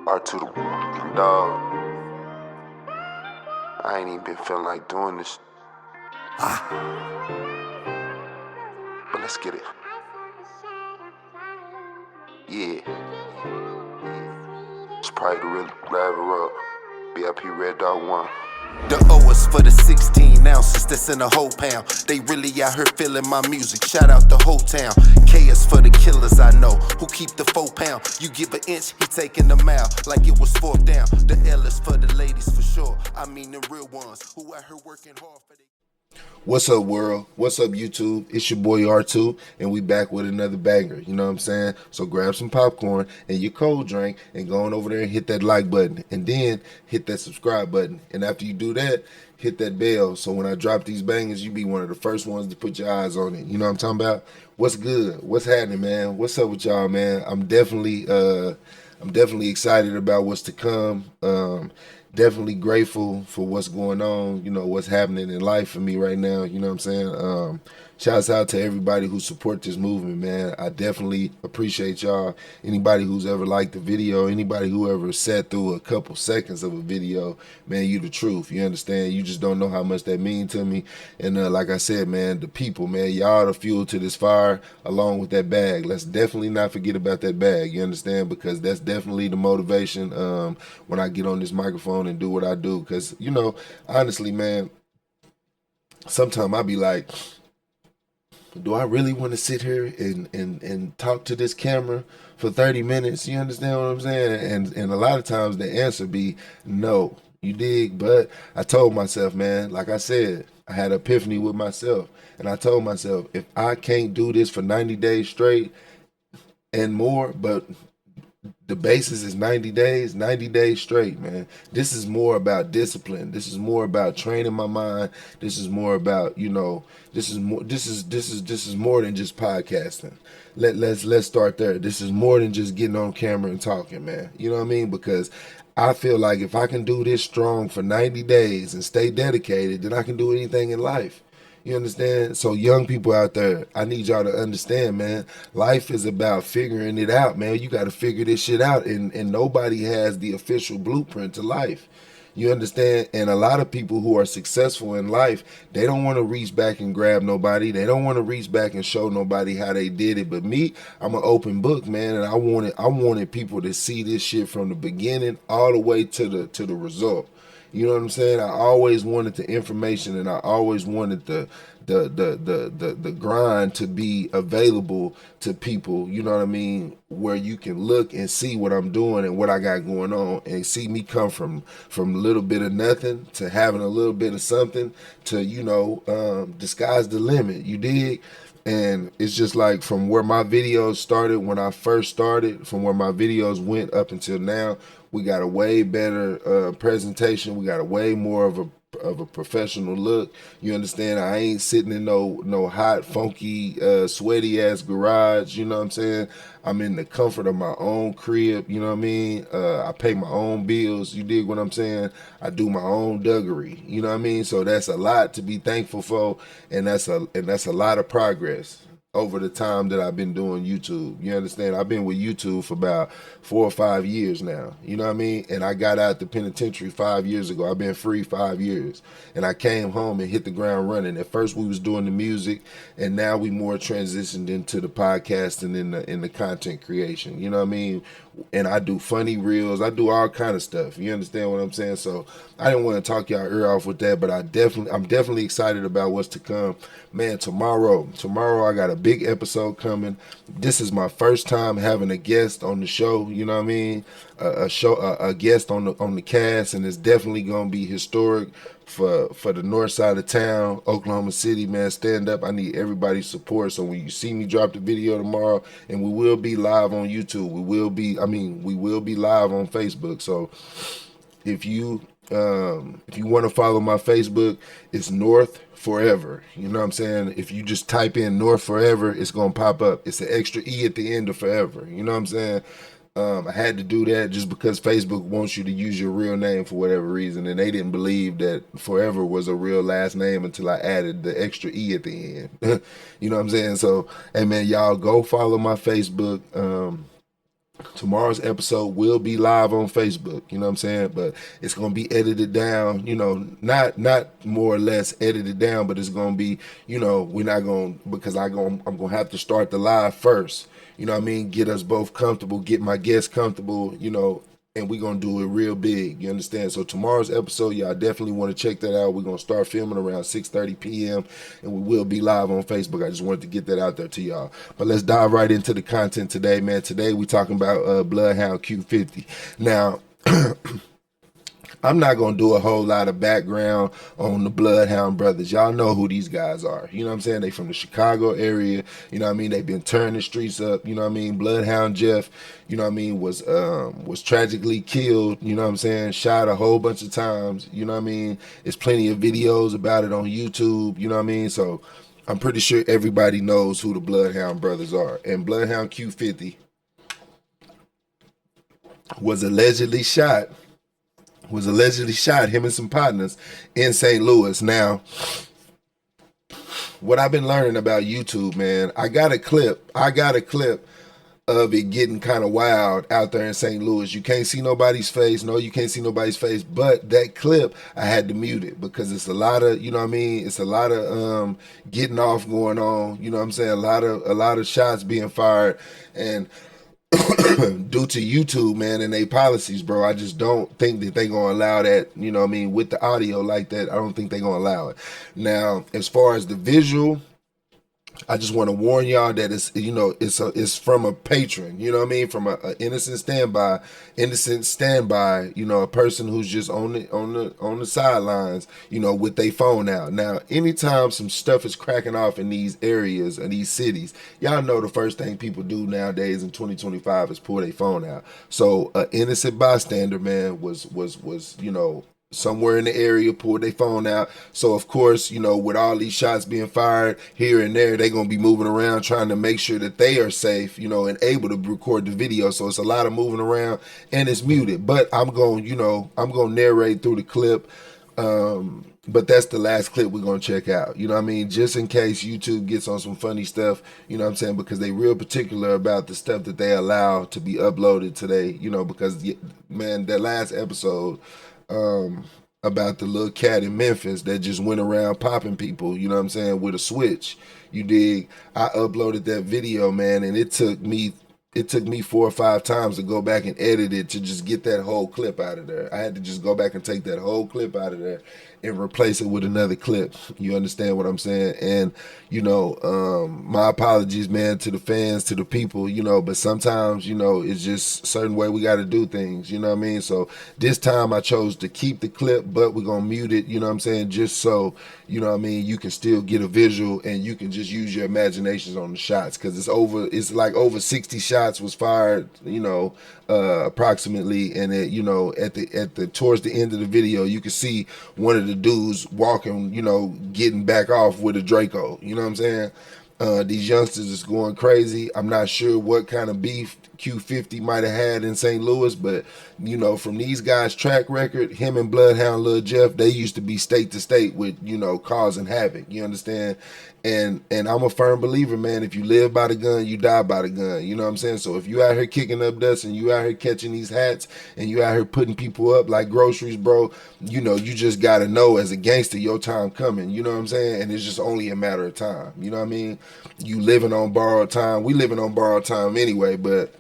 R2 the dog. I ain't even been feeling like doing this. But let's get it. Yeah. It's probably the real level up. BIP Red Dog 1. The O is for the 16 ounces that's in a whole pound. They really out here feeling my music. Shout out the whole town. K is for the killers I know who keep the 4 pound. You give an inch, he taking a mile like it was 4th down. The L is for the ladies for sure. I mean the real ones who out here working hard for they. What's up, world? What's up, YouTube? It's your boy R2, and we back with another banger. You know what I'm saying? So grab some popcorn and your cold drink and go on over there and hit that like button, and then hit that subscribe button. And after you do that, hit that bell. So when I drop these bangers, you be one of the first ones to put your eyes on it. You know what I'm talking about? What's good? What's happening, man? What's up with y'all, man? I'm definitely excited about what's to come. Definitely grateful for what's going on, you know, what's happening in life for me right now, you know what I'm saying? Shouts out to everybody who support this movement, man. I definitely appreciate y'all. Anybody who's ever liked the video, anybody who ever sat through a couple seconds of a video, man, you the truth, you understand? You just don't know how much that means to me. And like I said, man, the people, man, y'all the fuel to this fire along with that bag. Let's definitely not forget about that bag, you understand? Because that's definitely the motivation when I get on this microphone and do what I do. Because, you know, honestly, man, sometimes I be like, do I really want to sit here and talk to this camera for 30 minutes? You understand what I'm saying? And a lot of times the answer be no. You dig? But I told myself, man, like I said, I had an epiphany with myself. And I told myself, if I can't do this for 90 days straight and more, but the basis is 90 days straight, man. This is more about discipline. This is more about training my mind. This is more about, you know, this is more than just podcasting. Let's start there. This is more than just getting on camera and talking, man. You know what I mean? Because I feel like if I can do this strong for 90 days and stay dedicated, then I can do anything in life. You understand? So young people out there, I need y'all to understand, man. Life is about figuring it out, man. You got to figure this shit out, and nobody has the official blueprint to life. You understand? And a lot of people who are successful in life, they don't want to reach back and grab nobody. They don't want to reach back and show nobody how they did it. But me, I'm an open book, man, and I wanted people to see this shit from the beginning all the way to the result. You know what I'm saying? I always wanted the information, and I always wanted the grind to be available to people, you know what I mean, where you can look and see what I'm doing and what I got going on, and see me come from a little bit of nothing to having a little bit of something to, you know, disguise the limit. You dig? And it's just like from where my videos started when I first started, from where my videos went up until now, we got a way better presentation. We got a way more of a professional look. You understand? I ain't sitting in no hot, funky, sweaty ass garage. You know what I'm saying? I'm in the comfort of my own crib. You know what I mean? I pay my own bills. You dig what I'm saying? I do my own duggery. You know what I mean? So that's a lot to be thankful for, and that's a lot of progress over the time that I've been doing YouTube. You understand? I've been with YouTube for about 4 or 5 years now. You know what I mean? And I got out the penitentiary 5 years ago. I've been free 5 years. And I came home and hit the ground running. At first we was doing the music, and now we more transitioned into the podcasting and the content creation. You know what I mean? And I do funny reels. I do all kind of stuff. You understand what I'm saying? So I didn't want to talk y'all ear off with that, but I'm definitely excited about what's to come. Man, tomorrow I got a big episode coming. This is my first time having a guest on the show. You know what I mean? A guest on the cast, and it's definitely gonna be historic for the north side of town, Oklahoma City, man. Stand up. I need everybody's support. So when you see me drop the video tomorrow, and we will be live on YouTube, we will be live on Facebook. So if you want to follow my Facebook, it's North Forever. You know what I'm saying? If you just type in North Forever, it's gonna pop up. It's an extra E at the end of Forever. You know what I'm saying? I had to do that just because Facebook wants you to use your real name for whatever reason, and they didn't believe that Forever was a real last name until I added the extra E at the end. You know what I'm saying? So, hey man, y'all go follow my Facebook. Tomorrow's episode will be live on Facebook, you know what I'm saying? But it's gonna be edited down, not more or less edited down, but it's gonna be, we're not gonna because I'm gonna have to start the live first. You know what I mean? Get us both comfortable, get my guests comfortable, and we're gonna do it real big. You understand? So tomorrow's episode, y'all definitely want to check that out. We're gonna start filming around 6:30 p.m. and we will be live on Facebook. I just wanted to get that out there to y'all. But let's dive right into the content today, man. Today we talking about Bloodhound Q50. Now, I'm not gonna do a whole lot of background on the Bloodhound brothers. Y'all know who these guys are. You know what I'm saying? They from the Chicago area. You know what I mean? They've been turning the streets up. You know what I mean? Bloodhound Jeff, you know what I mean, was tragically killed. You know what I'm saying? Shot a whole bunch of times. You know what I mean? There's plenty of videos about it on YouTube. You know what I mean? So I'm pretty sure everybody knows who the Bloodhound brothers are. And Bloodhound Q50 was allegedly shot, him and some partners, in St. Louis. Now, what I've been learning about YouTube, man, I got a clip of it getting kind of wild out there in St. Louis. You can't see nobody's face. No, you can't see nobody's face. But that clip, I had to mute it because it's a lot of, you know what I mean? It's a lot of getting off going on. You know what I'm saying? A lot of shots being fired. And due to YouTube, man, and they policies, bro, I just don't think that they gonna allow that, you know what I mean, with the audio like that. I don't think they gonna allow it. Now, as far as the visual, I just want to warn y'all that it's from a patron, you know what I mean, from a innocent standby, a person who's just on the sidelines, with their phone out. Now, anytime some stuff is cracking off in these areas and these cities, y'all know the first thing people do nowadays in 2025 is pull their phone out. So, an innocent bystander, man, was somewhere in the area, pulled their phone out. So of course, with all these shots being fired here and there, they're gonna be moving around trying to make sure that they are safe, and able to record the video. So it's a lot of moving around and it's muted. But I'm gonna narrate through the clip. But that's the last clip we're gonna check out. You know what I mean? Just in case YouTube gets on some funny stuff, you know what I'm saying? Because they real particular about the stuff that they allow to be uploaded today, because man, that last episode, about the little cat in Memphis that just went around popping people, you know what I'm saying, with a switch. You dig? I uploaded that video, man, and it took me 4 or 5 times to go back and edit it to just get that whole clip out of there. I had to just go back and take that whole clip out of there and replace it with another clip. You understand what I'm saying? And, my apologies, man, to the fans, to the people, but sometimes, it's just a certain way we got to do things, you know what I mean? So this time I chose to keep the clip, but we're going to mute it, you know what I'm saying? Just so, you know what I mean, you can still get a visual and you can just use your imaginations on the shots, because it's like over 60 shots was fired, approximately, and at the towards the end of the video, you can see one of the dudes walking, getting back off with a Draco. You know what I'm saying? These youngsters is going crazy. I'm not sure what kind of beef Q50 might have had in St. Louis, but from these guys' track record, him and Bloodhound Lil Jeff, they used to be state to state with, causing havoc. You understand? And I'm a firm believer, man, if you live by the gun, you die by the gun. You know what I'm saying? So if you out here kicking up dust and you out here catching these hats and you out here putting people up like groceries, bro, you just gotta know as a gangster your time coming. You know what I'm saying? And it's just only a matter of time. You know what I mean? You living on borrowed time. We living on borrowed time anyway, but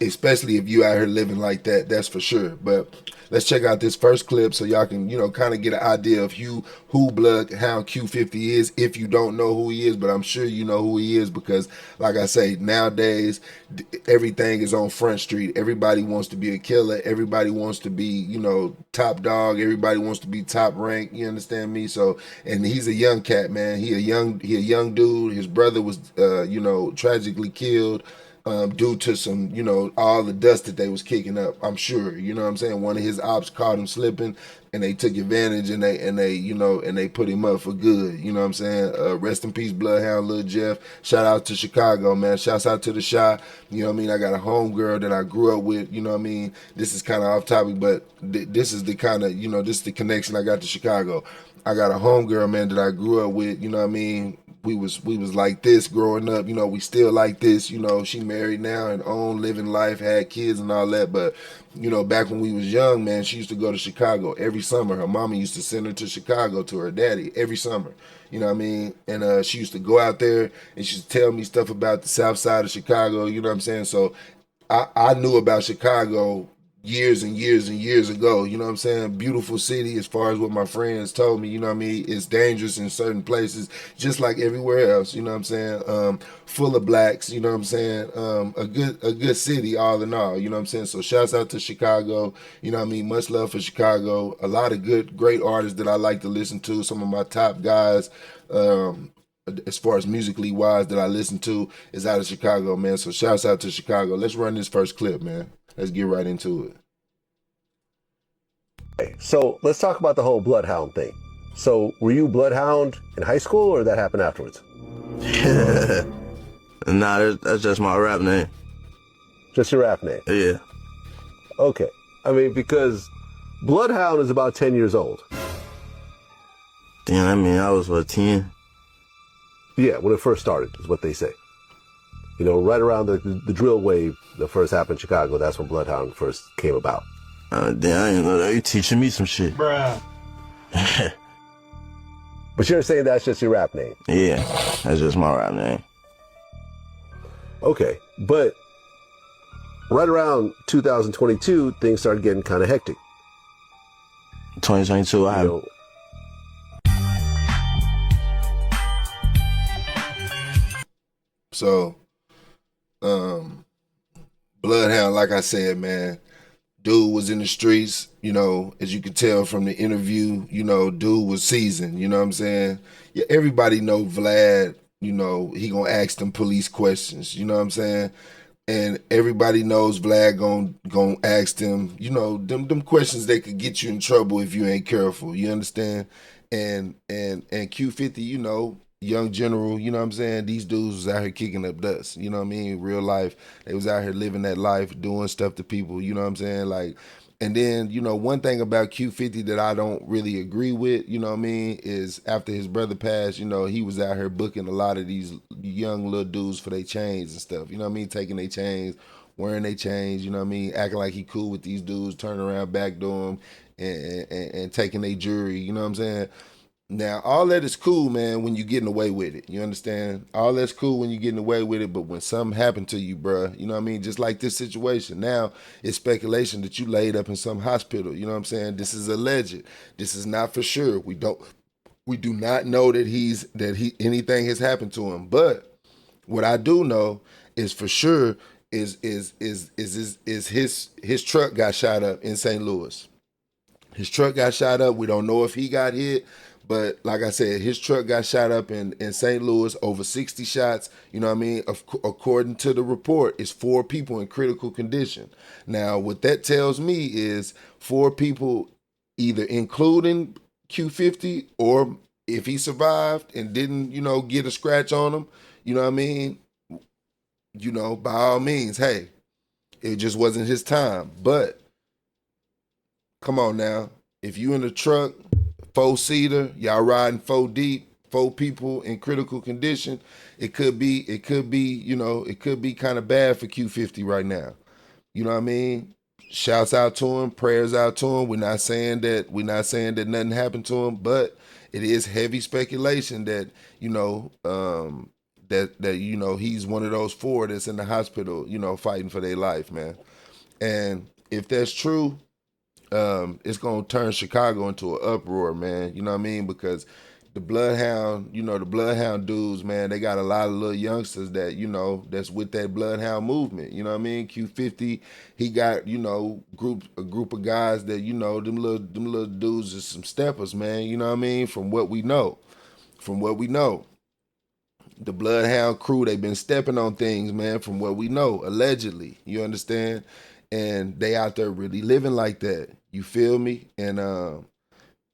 especially if you out here living like that, that's for sure. But let's check out this first clip so y'all can, kind of get an idea of who Bloodhound Q50 is, if you don't know who he is. But I'm sure you know who he is because, like I say, nowadays, everything is on Front Street. Everybody wants to be a killer. Everybody wants to be, top dog. Everybody wants to be top rank. You understand me? So, and he's a young cat, man. He a young dude. His brother was, tragically killed. Due to some, all the dust that they was kicking up, I'm sure, you know what I'm saying? One of his ops caught him slipping and they took advantage and they put him up for good, you know what I'm saying? Rest in peace, Bloodhound Lil Jeff. Shout out to Chicago, man. Shouts out to the Chi. You know what I mean? I got a homegirl that I grew up with, you know what I mean? This is kind of off topic, but this is the kind of, this is the connection I got to Chicago. I got a homegirl, man, that I grew up with, you know what I mean? we was like this growing up. You know, we still like this. You know, she married now and own living life, had kids and all that. But you know, back when we was young, man, she used to go to Chicago every summer. Her mama used to send her to Chicago to her daddy every summer. You know what I mean? And she used to go out there and she used to tell me stuff about the South Side of Chicago. You know what I'm saying? So I knew about Chicago years and years and years ago. You know what I'm saying? Beautiful city as far as what my friends told me. You know what I mean? It's dangerous in certain places, just like everywhere else. You know what I'm saying? Full of blacks. You know what I'm saying? A good city all in all. You know what I'm saying? So shouts out to Chicago. You know what I mean? Much love for Chicago. A lot of great artists that I like to listen to. Some of my top guys. As far as musically wise that I listen to is out of Chicago, man. So shouts out to Chicago. Let's run this first clip, man. Let's get right into it. Okay, so let's talk about the whole Bloodhound thing. So were you Bloodhound in high school or that happened afterwards? Nah, that's just my rap name. Just your rap name? Yeah. Okay. I mean, because Bloodhound is about 10 years old. Damn, I mean, I was, 10? Yeah, when it first started, is what they say. You know, right around the drill wave that first happened in Chicago, that's when Bloodhound first came about. Damn, I didn't know that. You teaching me some shit. Bruh. But you're saying that's just your rap name? Yeah, that's just my rap name. Okay, but right around 2022, things started getting kind of hectic. 2022, I have... So, Bloodhound, like I said, man, dude was in the streets, you know, as you could tell from the interview, you know, dude was seasoned, you know what I'm saying? Yeah, everybody know Vlad, you know, he gonna ask them police questions, you know what I'm saying? And everybody knows Vlad gonna ask them, you know, them questions that could get you in trouble if you ain't careful, you understand? And Q50, you know, young general, you know what I'm saying? These dudes was out here kicking up dust, you know what I mean? Real life. They was out here living that life, doing stuff to people, you know what I'm saying? Like, and then, you know, one thing about Q50 that I don't really agree with, you know what I mean, is after his brother passed, you know, he was out here booking a lot of these young little dudes for their chains and stuff, you know what I mean? Taking their chains, wearing their chains, you know what I mean? Acting like he cool with these dudes, turning around back to them and taking their jewelry, you know what I'm saying? Now, all that is cool, man, when you're getting away with it. You understand? All that's cool when you're getting away with it, but when something happened to you, bruh, you know what I mean? Just like this situation. Now, it's speculation that you laid up in some hospital. You know what I'm saying? This is alleged. This is not for sure. We do not know that anything has happened to him. But what I do know is for sure is his truck got shot up in St. Louis. His truck got shot up. We don't know if he got hit. But like I said, his truck got shot up in St. Louis, over 60 shots. You know what I mean? According to the report, it's 4 people in critical condition. Now, what that tells me is 4 people, either including Q50, or if he survived and didn't, you know, get a scratch on him, you know what I mean? You know, by all means, hey, it just wasn't his time. But come on now, if you in the truck, 4-seater, y'all riding 4 deep, 4 people in critical condition, it could be, you know, it could be kind of bad for Q50 right now. You know what I mean? Shouts out to him, prayers out to him. We're not saying that nothing happened to him, but it is heavy speculation that, you know, that you know, he's one of those 4 that's in the hospital, you know, fighting for their life, man. And if that's true, it's gonna turn Chicago into an uproar, man. You know what I mean? Because the Bloodhound, you know, the Bloodhound dudes, man, they got a lot of little youngsters that, you know, that's with that Bloodhound movement. You know what I mean? Q50, he got, you know, a group of guys that, you know, them little dudes is some steppers, man. You know what I mean? From what we know. The Bloodhound crew, they've been stepping on things, man, from what we know, allegedly. You understand? And they out there really living like that. You feel me? And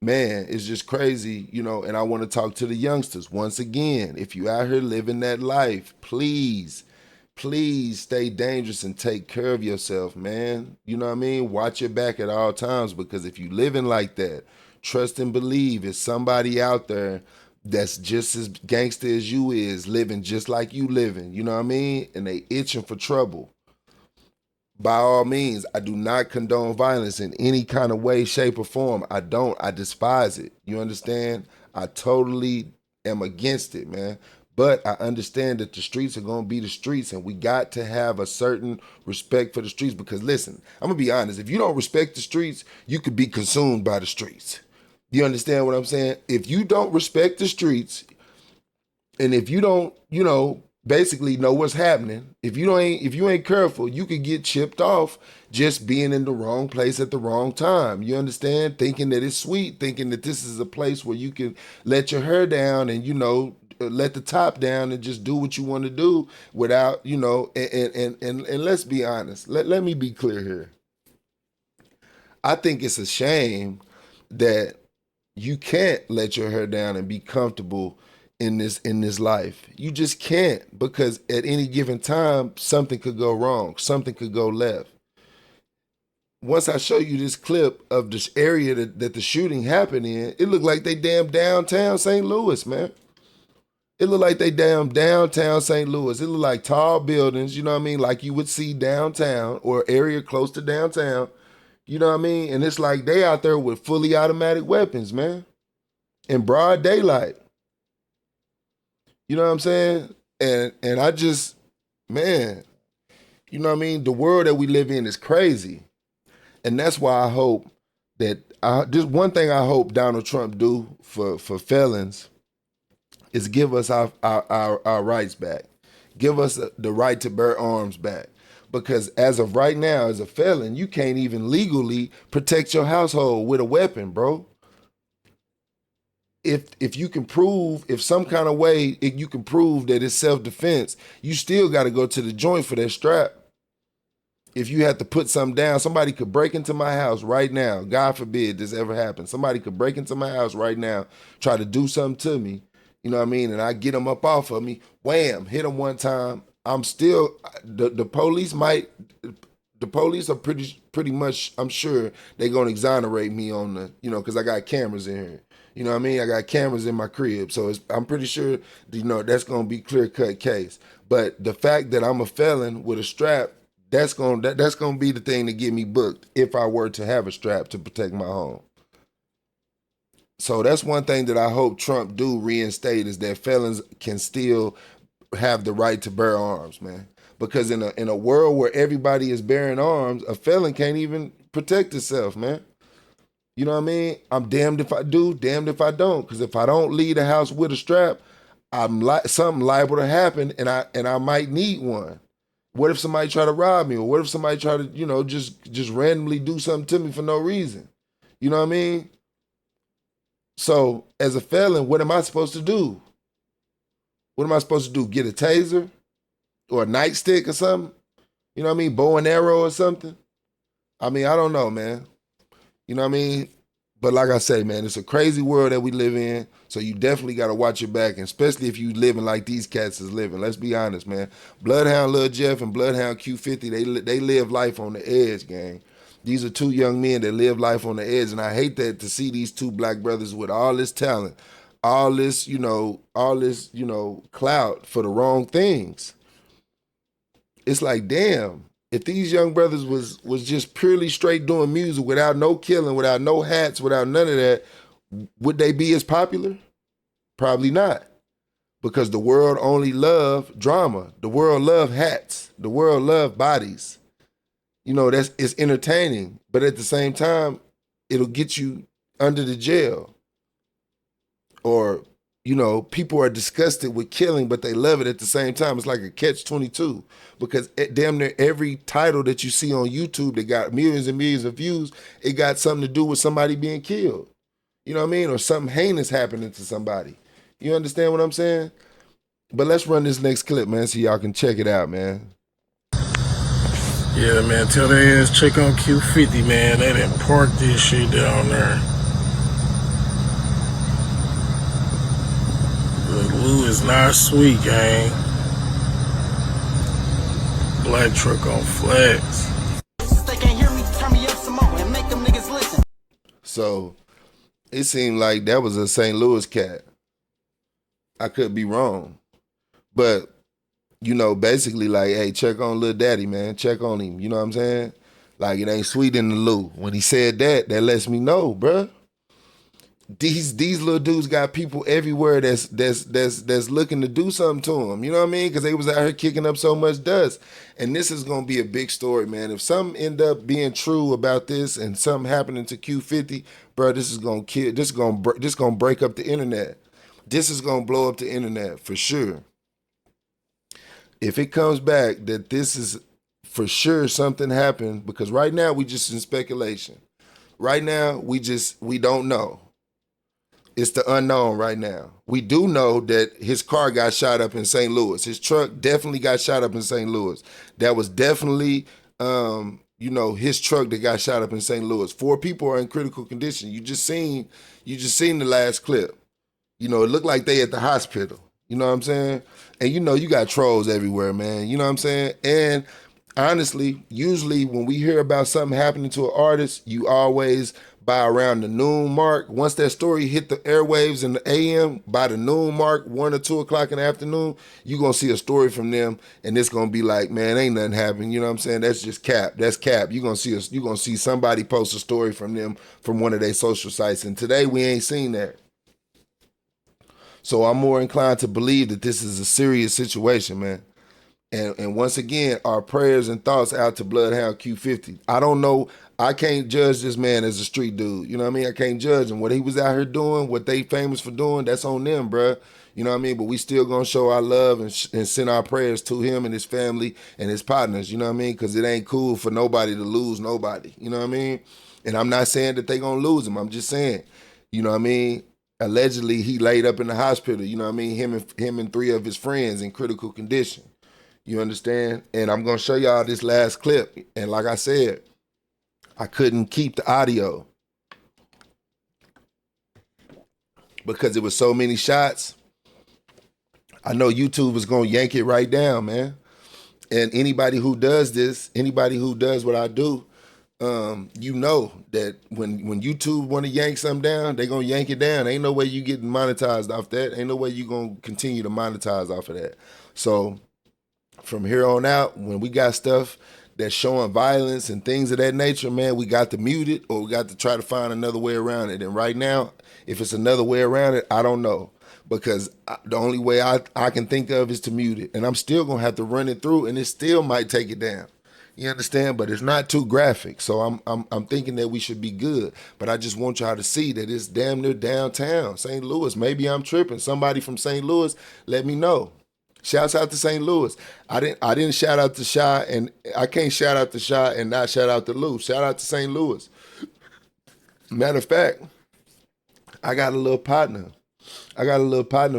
man, it's just crazy, you know, and I want to talk to the youngsters. Once again, if you out here living that life, please stay dangerous and take care of yourself, man. You know what I mean? Watch your back at all times, because if you living like that, trust and believe it's somebody out there that's just as gangster as you is, living just like you living, you know what I mean? And they itching for trouble. By all means, I do not condone violence in any kind of way, shape, or form. I don't. I despise it. You understand? I totally am against it, man. But I understand that the streets are going to be the streets, and we got to have a certain respect for the streets. Because listen, I'm going to be honest. If you don't respect the streets, you could be consumed by the streets. You understand what I'm saying? If you don't respect the streets, and if you don't, basically know what's happening, if you ain't careful, you could get chipped off just being in the wrong place at the wrong time. You understand? Thinking that it's sweet, thinking that this is a place where you can let your hair down and let the top down and just do what you want to do without, and let's be honest. Let me be clear here. I think it's a shame that you can't let your hair down and be comfortable in this life. You just can't, because at any given time something could go wrong, something could go left. Once I show you this clip of this area that the shooting happened in, it looked like they damn downtown St. Louis, man. It looked like they damn downtown St. Louis. It looked like tall buildings, you know what I mean, like you would see downtown or area close to downtown, you know what I mean? And it's like they out there with fully automatic weapons, man, in broad daylight. You know what I'm saying? And I just, man, you know what I mean? The world that we live in is crazy. And that's why I hope that, just one thing I hope Donald Trump do for felons is give us our rights back. Give us the right to bear arms back. Because as of right now, as a felon, you can't even legally protect your household with a weapon, bro. If you can prove, if some kind of way you can prove that it's self-defense, you still got to go to the joint for that strap. If you have to put something down, somebody could break into my house right now. God forbid this ever happens. Somebody could break into my house right now, try to do something to me. You know what I mean? And I get them up off of me, wham, hit them one time. I'm still, the police are pretty much, I'm sure they're going to exonerate me on the, because I got cameras in here. You know what I mean? I got cameras in my crib, so I'm pretty sure, that's going to be clear-cut case. But the fact that I'm a felon with a strap, that's going to be the thing to get me booked if I were to have a strap to protect my home. So that's one thing that I hope Trump do reinstate, is that felons can still have the right to bear arms, man. Because in a world where everybody is bearing arms, a felon can't even protect himself, man. You know what I mean? I'm damned if I do, damned if I don't. Because if I don't leave the house with a strap, something liable to happen, and I might need one. What if somebody try to rob me, or what if somebody try to, just randomly do something to me for no reason? You know what I mean? So as a felon, what am I supposed to do? What am I supposed to do? Get a taser or a nightstick or something? You know what I mean? Bow and arrow or something? I mean, I don't know, man. You know what I mean? But like I say, man, it's a crazy world that we live in. So you definitely got to watch your back, and especially if you living like these cats is living. Let's be honest, man. Bloodhound Lil Jeff and Bloodhound Q50, they live life on the edge, gang. These are two young men that live life on the edge, and I hate that to see these two black brothers with all this talent, all this, clout for the wrong things. It's like, damn. If these young brothers was just purely straight doing music without no killing, without no hats, without none of that, would they be as popular? Probably not. Because the world only love drama. The world love hats. The world love bodies. It's entertaining, but at the same time, it'll get you under the jail. Or, people are disgusted with killing, but they love it at the same time. It's like a catch-22, because damn near every title that you see on YouTube that got millions and millions of views, it got something to do with somebody being killed. You know what I mean? Or something heinous happening to somebody. You understand what I'm saying? But let's run this next clip, man, so y'all can check it out, man. Yeah, man, tell their ass check on Q50, man. They didn't park this shit down there. The glue is not sweet, gang. Black truck on flats. So it seemed like that was a St. Louis cat. I could be wrong. But, you know, basically like, hey, check on Lil Daddy, man. Check on him. You know what I'm saying? Like, it ain't sweet in the loo. When he said that, that lets me know, bruh. These little dudes got people everywhere that's looking to do something to them. You know what I mean? Because they was out here kicking up so much dust. And this is gonna be a big story, man. If something end up being true about this and something happening to Q50, bro, this is gonna kill. This gonna break up the internet. This is gonna blow up the internet for sure. If it comes back that this is for sure something happened, because right now we just in speculation. Right now we don't know. It's the unknown right now. We do know that his car got shot up in St. Louis. His truck definitely got shot up in St. Louis. That was definitely, his truck that got shot up in St. Louis. 4 people are in critical condition. You just seen the last clip. You know, it looked like they at the hospital. You know what I'm saying? And you know, you got trolls everywhere, man. You know what I'm saying? And honestly, usually when we hear about something happening to an artist, you always by around the noon mark. Once that story hit the airwaves in the AM, by the noon mark, 1 or 2 o'clock in the afternoon, you're gonna see a story from them, and it's gonna be like, man, ain't nothing happening. You know what I'm saying? That's just cap. That's cap. You're gonna see somebody post a story from them from one of their social sites. And today we ain't seen that. So I'm more inclined to believe that this is a serious situation, man. And once again, our prayers and thoughts out to Bloodhound Q50. I don't know. I can't judge this man as a street dude. You know what I mean? I can't judge him. What he was out here doing, what they famous for doing, that's on them, bruh. You know what I mean? But we still gonna show our love and send our prayers to him and his family and his partners. You know what I mean? Because it ain't cool for nobody to lose nobody. You know what I mean? And I'm not saying that they gonna lose him. I'm just saying, you know what I mean? Allegedly, he laid up in the hospital. You know what I mean? Him and 3 of his friends in critical condition. You understand? And I'm gonna show y'all this last clip. And like I said, I couldn't keep the audio because it was so many shots. I know YouTube is gonna yank it right down, man. And anybody who does this, anybody who does what I do, you know that when YouTube want to yank something down, they gonna yank it down. Ain't no way you getting monetized off that. Ain't no way you gonna continue to monetize off of that. So from here on out, when we got stuff that's showing violence and things of that nature, man, we got to mute it or we got to try to find another way around it. And right now, if it's another way around it, I don't know. Because the only way I can think of is to mute it. And I'm still going to have to run it through and it still might take it down. You understand? But it's not too graphic. So I'm thinking that we should be good. But I just want y'all to see that it's damn near downtown, St. Louis. Maybe I'm tripping. Somebody from St. Louis, let me know. Shouts out to St. Louis. I didn't shout out to Shy, and I can't shout out to Shy and not shout out to Lou. Shout out to St. Louis. Matter of fact, I got a little partner.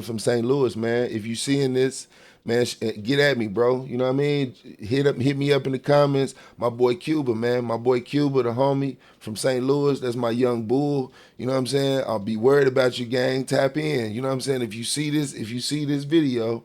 From St. Louis, man. If you seeing this, man, get at me, bro. You know what I mean? Hit me up in the comments. My boy Cuba, man. My boy Cuba, the homie from St. Louis. That's my young bull. You know what I'm saying? I'll be worried about you, gang. Tap in. You know what I'm saying? If you see this video,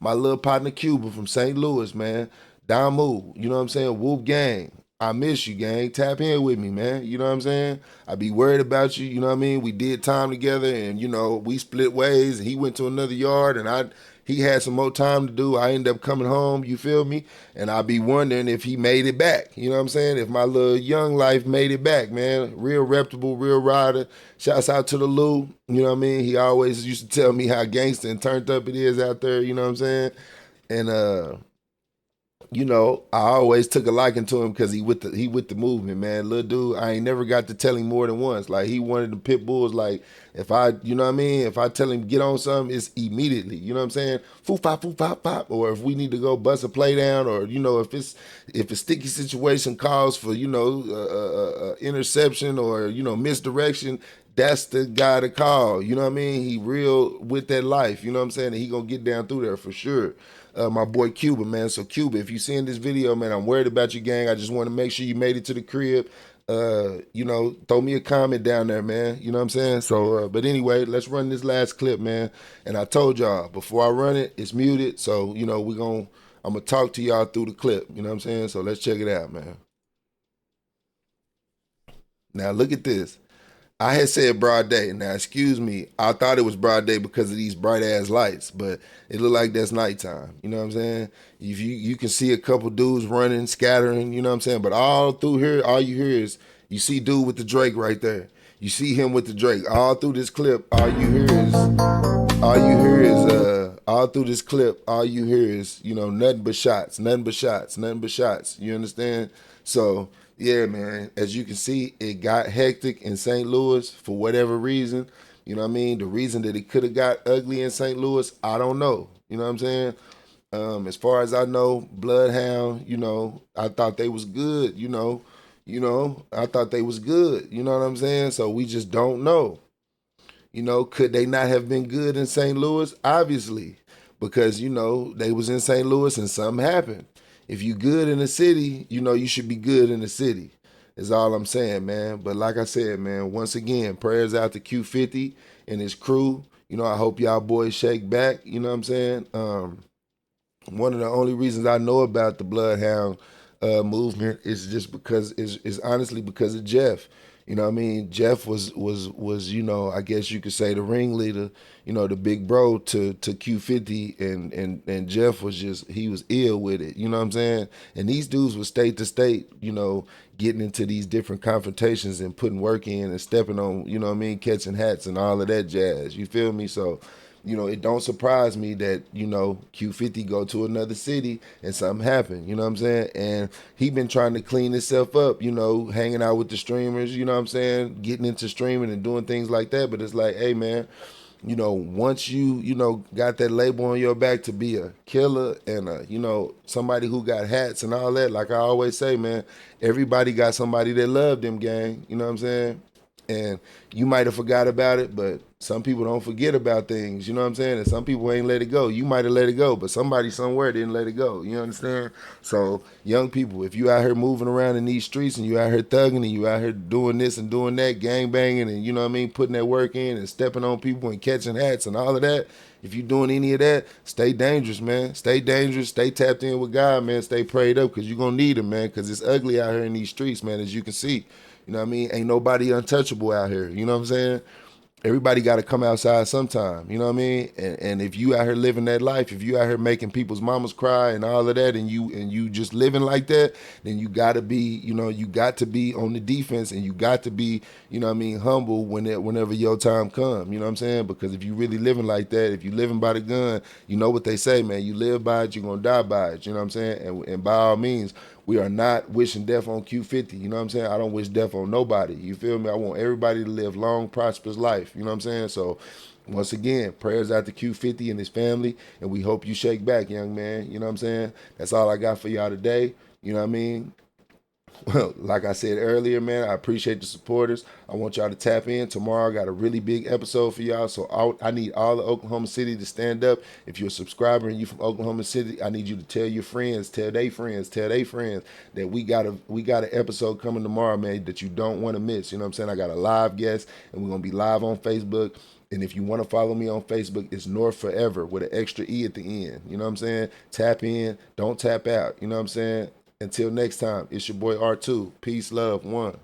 my little partner Cuba from St. Louis, man. Damu, you know what I'm saying? Whoop gang. I miss you, gang. Tap in with me, man. You know what I'm saying? I be worried about you, you know what I mean? We did time together and, you know, we split ways. He went to another yard and he had some more time to do. I ended up coming home, you feel me? And I be wondering if he made it back. You know what I'm saying? If my little young life made it back, man. Real reputable, real rider. Shouts out to the Lou. You know what I mean? He always used to tell me how gangster and turned up it is out there, you know what I'm saying? And you know, I always took a liking to him because he with the movement, man. Little dude, I ain't never got to tell him more than once. Like he wanted the pit bulls. Like if I, you know what I mean? If I tell him get on something, it's immediately. You know what I'm saying? Foo pop, pop. Or if we need to go bust a play down, or you know, if a sticky situation calls for interception or misdirection, that's the guy to call. You know what I mean? He real with that life. You know what I'm saying? And he gonna get down through there for sure. My boy Cuba, man. So Cuba, if you seeing this video, man, I'm worried about you, gang. I just want to make sure you made it to the crib. Throw me a comment down there, man. You know what I'm saying? So, but anyway, let's run this last clip, man. And I told y'all before I run it, it's muted. So, you know, I'm gonna talk to y'all through the clip. You know what I'm saying? So let's check it out, man. Now look at this. I had said broad day. Now, excuse me. I thought it was broad day because of these bright ass lights, but it looked like that's nighttime. You know what I'm saying? If you can see a couple dudes running, scattering. You know what I'm saying? But all through here, all you hear is you see dude with the Drake right there. You see him with the Drake. All through this clip, all through this clip, all you hear is, nothing but shots, nothing but shots, nothing but shots. You understand? So, yeah, man, as you can see, it got hectic in St. Louis for whatever reason. You know what I mean? The reason that it could have got ugly in St. Louis, I don't know. You know what I'm saying? As far as I know, Bloodhound, I thought they was good, I thought they was good. You know what I'm saying? So we just don't know. Could they not have been good in St. Louis? Obviously, because they was in St. Louis and something happened. If you good in the city, you should be good in the city. Is all I'm saying, man. But like I said, man, once again, prayers out to Q50 and his crew. I hope y'all boys shake back. You know what I'm saying? One of the only reasons I know about the Bloodhound movement is just because is honestly because of Jeff. You know what I mean? Jeff was I guess you could say the ringleader, the big bro to Q50, and Jeff was he was ill with it. You know what I'm saying? And these dudes were state to state, getting into these different confrontations and putting work in and stepping on, catching hats and all of that jazz. You feel me? So it don't surprise me that, Q50 go to another city and something happen, you know what I'm saying? And he been trying to clean himself up, hanging out with the streamers, you know what I'm saying? Getting into streaming and doing things like that. But it's like, hey, man, once you, got that label on your back to be a killer and somebody who got hats and all that, like I always say, man, everybody got somebody that loved them, gang, you know what I'm saying? And you might have forgot about it, but some people don't forget about things, you know what I'm saying? And some people ain't let it go. You might have let it go, but somebody somewhere didn't let it go, you understand? So, young people, if you out here moving around in these streets and you out here thugging and you out here doing this and doing that, gang banging and, putting that work in and stepping on people and catching hats and all of that, if you doing any of that, stay dangerous, man. Stay dangerous, stay tapped in with God, man. Stay prayed up because you're going to need him, man, because it's ugly out here in these streets, man, as you can see. You know what I mean? Ain't nobody untouchable out here. You know what I'm saying? Everybody got to come outside sometime. You know what I mean? And if you out here living that life, if you out here making people's mamas cry and all of that, and you just living like that, then you got to be, you got to be on the defense, and you got to be, humble whenever your time come. You know what I'm saying? Because if you really living like that, if you living by the gun, you know what they say, man. You live by it, you're gonna die by it. You know what I'm saying? And by all means, we are not wishing death on Q50. You know what I'm saying? I don't wish death on nobody. You feel me? I want everybody to live long, prosperous life. You know what I'm saying? So, once again, prayers out to Q50 and his family, and we hope you shake back, young man. You know what I'm saying? That's all I got for y'all today. You know what I mean? Well, like I said earlier, man, I appreciate the supporters. I want y'all to tap in. Tomorrow I got a really big episode for y'all, so I need all of Oklahoma City to stand up. If you're a subscriber and you from Oklahoma City, I need you to tell your friends, tell their friends that we got an episode coming tomorrow, man, that you don't want to miss. You know what I'm saying? I got a live guest, and we're going to be live on Facebook. And if you want to follow me on Facebook, it's North Forever with an extra E at the end. You know what I'm saying? Tap in, don't tap out. You know what I'm saying? Until next time, it's your boy R2. Peace, love, one.